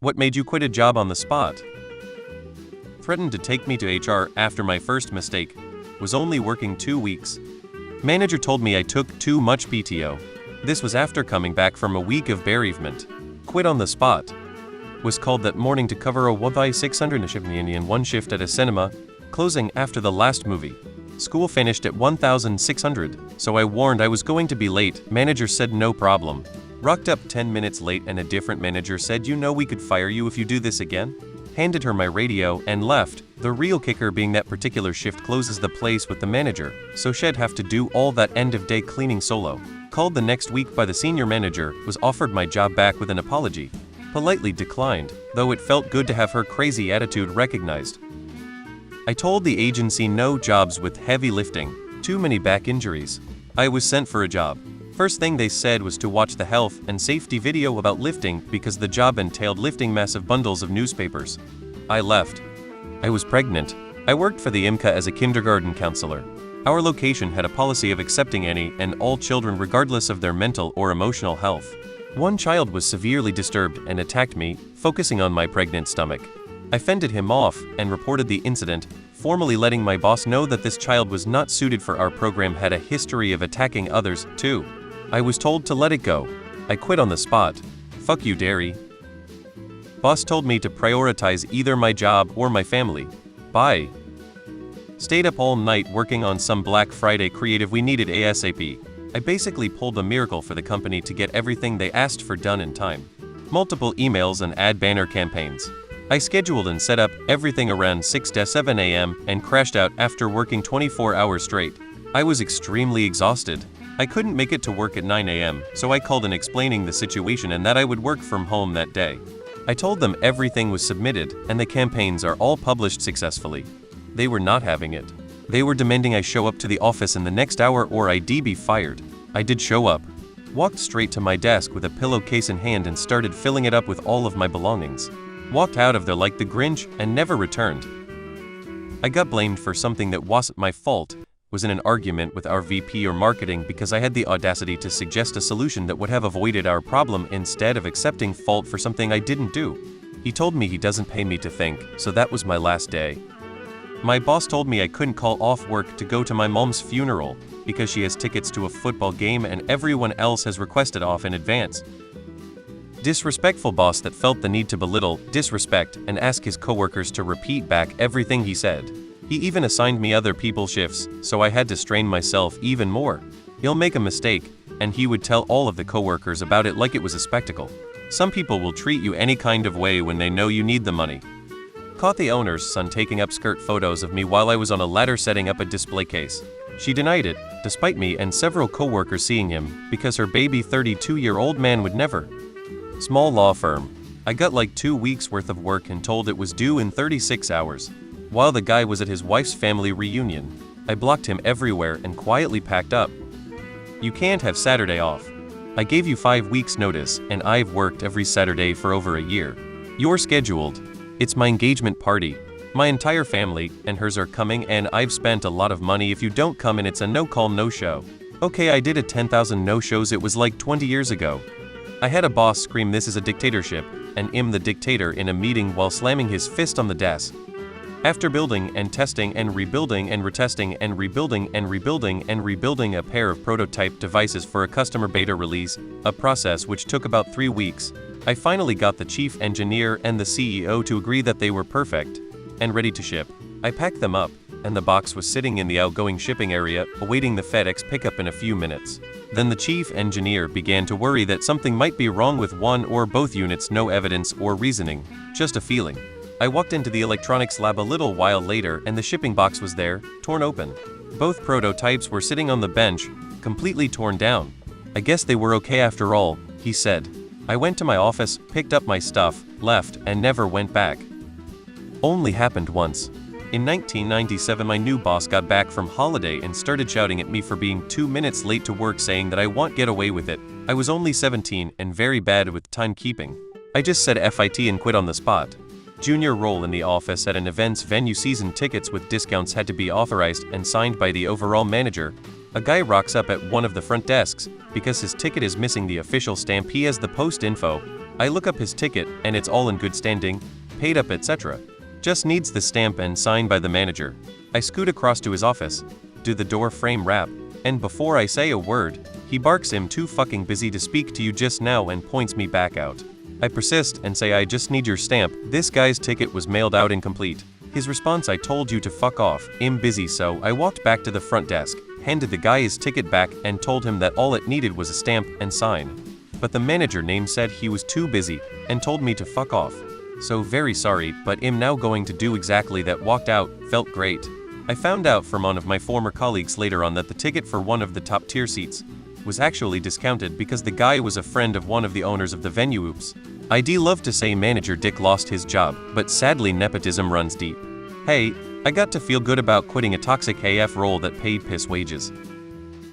What made you quit a job on the spot? Threatened to take me to HR after my first mistake. Was only working 2 weeks. Manager told me I took too much PTO. This was after coming back from a week of bereavement. Quit on the spot. Was called that morning to cover a Wi-Fi 600 in one shift at a cinema, closing after the last movie. School finished at 1600, so I warned I was going to be late. Manager said no problem. Rocked up 10 minutes late and a different manager said, "You know we could fire you if you do this again?" Handed her my radio and left. The real kicker being that particular shift closes the place with the manager, so she'd have to do all that end-of-day cleaning solo. Called the next week by the senior manager, was offered my job back with an apology. Politely declined, though it felt good to have her crazy attitude recognized. I told the agency no jobs with heavy lifting, too many back injuries. I was sent for a job. First thing they said was to watch the health and safety video about lifting because the job entailed lifting massive bundles of newspapers. I left. I was pregnant. I worked for the IMCA as a kindergarten counselor. Our location had a policy of accepting any and all children regardless of their mental or emotional health. One child was severely disturbed and attacked me, focusing on my pregnant stomach. I fended him off and reported the incident, formally letting my boss know that this child was not suited for our program, had a history of attacking others, too. I was told to let it go. I quit on the spot. Fuck you, dairy. Boss told me to prioritize either my job or my family. Bye. Stayed up all night working on some Black Friday creative we needed ASAP. I basically pulled a miracle for the company to get everything they asked for done in time. Multiple emails and ad banner campaigns. I scheduled and set up everything around 6 to 7 a.m. and crashed out after working 24 hours straight. I was extremely exhausted. I couldn't make it to work at 9 a.m., so I called in explaining the situation and that I would work from home that day. I told them everything was submitted and the campaigns are all published successfully. They were not having it. They were demanding I show up to the office in the next hour or I'd be fired. I did show up. Walked straight to my desk with a pillowcase in hand and started filling it up with all of my belongings. Walked out of there like the Grinch and never returned. I got blamed for something that wasn't my fault. Was in an argument with our VP or marketing because I had the audacity to suggest a solution that would have avoided our problem instead of accepting fault for something I didn't do. He told me he doesn't pay me to think, so that was my last day. My boss told me I couldn't call off work to go to my mom's funeral because she has tickets to a football game and everyone else has requested off in advance. Disrespectful boss that felt the need to belittle, disrespect, and ask his coworkers to repeat back everything he said. He even assigned me other people's shifts, so I had to strain myself even more. He'll make a mistake, and he would tell all of the coworkers about it like it was a spectacle. Some people will treat you any kind of way when they know you need the money. Caught the owner's son taking up skirt photos of me while I was on a ladder setting up a display case. She denied it, despite me and several coworkers seeing him, because her baby 32-year-old man would never. Small law firm. I got like 2 weeks worth of work and told it was due in 36 hours. While the guy was at his wife's family reunion, I blocked him everywhere and quietly packed up. You can't have Saturday off. I gave you 5 weeks notice and I've worked every Saturday for over a year. You're scheduled. It's my engagement party. My entire family and hers are coming and I've spent a lot of money. If you don't come and it's a no-call, no-show. Okay, I did a 10,000 no-shows, it was like 20 years ago. I had a boss scream this is a dictatorship, and I'm the dictator in a meeting while slamming his fist on the desk. After building and testing and rebuilding and retesting and rebuilding and rebuilding and rebuilding a pair of prototype devices for a customer beta release, a process which took about 3 weeks, I finally got the chief engineer and the CEO to agree that they were perfect and ready to ship. I packed them up, and the box was sitting in the outgoing shipping area, awaiting the FedEx pickup in a few minutes. Then the chief engineer began to worry that something might be wrong with one or both units. No evidence or reasoning, just a feeling. I walked into the electronics lab a little while later and the shipping box was there, torn open. Both prototypes were sitting on the bench, completely torn down. I guess they were okay after all, he said. I went to my office, picked up my stuff, left, and never went back. Only happened once. In 1997, my new boss got back from holiday and started shouting at me for being 2 minutes late to work, saying that I won't get away with it. I was only 17 and very bad with timekeeping. I just said FIT and quit on the spot. Junior role in the office at an events venue. Season tickets with discounts had to be authorized and signed by the overall manager. A guy rocks up at one of the front desks because his ticket is missing the official stamp. He has the post info. I look up his ticket and it's all in good standing, paid up etc. Just needs the stamp and sign by the manager. I scoot across to his office, do the door frame wrap, and before I say a word, he barks I'm too fucking busy to speak to you just now and points me back out. I persist and say I just need your stamp, this guy's ticket was mailed out incomplete. His response I told you to fuck off, I'm busy so I walked back to the front desk, handed the guy his ticket back and told him that all it needed was a stamp and sign. But the manager name said he was too busy and told me to fuck off. So very sorry, but I'm now going to do exactly that. Walked out, felt great. I found out from one of my former colleagues later on that the ticket for one of the top tier seats was actually discounted because the guy was a friend of one of the owners of the venue. Oops. I'd love to say manager Dick lost his job, but sadly nepotism runs deep. Hey, I got to feel good about quitting a toxic AF role that paid piss wages.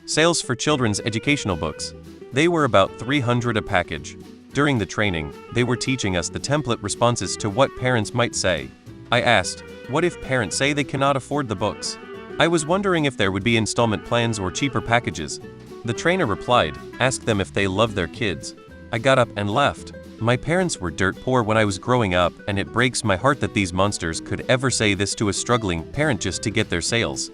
Sales for children's educational books. They were about $300 a package. During the training, they were teaching us the template responses to what parents might say. I asked, what if parents say they cannot afford the books? I was wondering if there would be installment plans or cheaper packages. The trainer replied, ask them if they love their kids. I got up and left. My parents were dirt poor when I was growing up, and it breaks my heart that these monsters could ever say this to a struggling parent just to get their sales.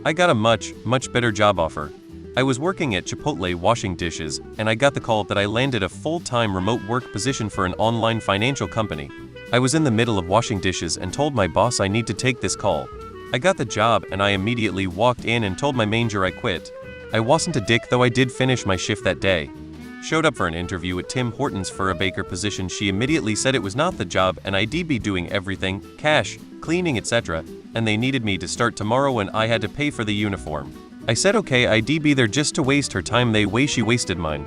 I got a much better job offer. I was working at Chipotle washing dishes, and I got the call that I landed a full-time remote work position for an online financial company. I was in the middle of washing dishes and told my boss I need to take this call. I got the job and I immediately walked in and told my manager I quit. I wasn't a dick though, I did finish my shift that day. Showed up for an interview at Tim Hortons for a baker position. She immediately said it was not the job and I'd be doing everything, cash, cleaning etc. and they needed me to start tomorrow and I had to pay for the uniform. I said okay, I'd be there just to waste her time the way she wasted mine.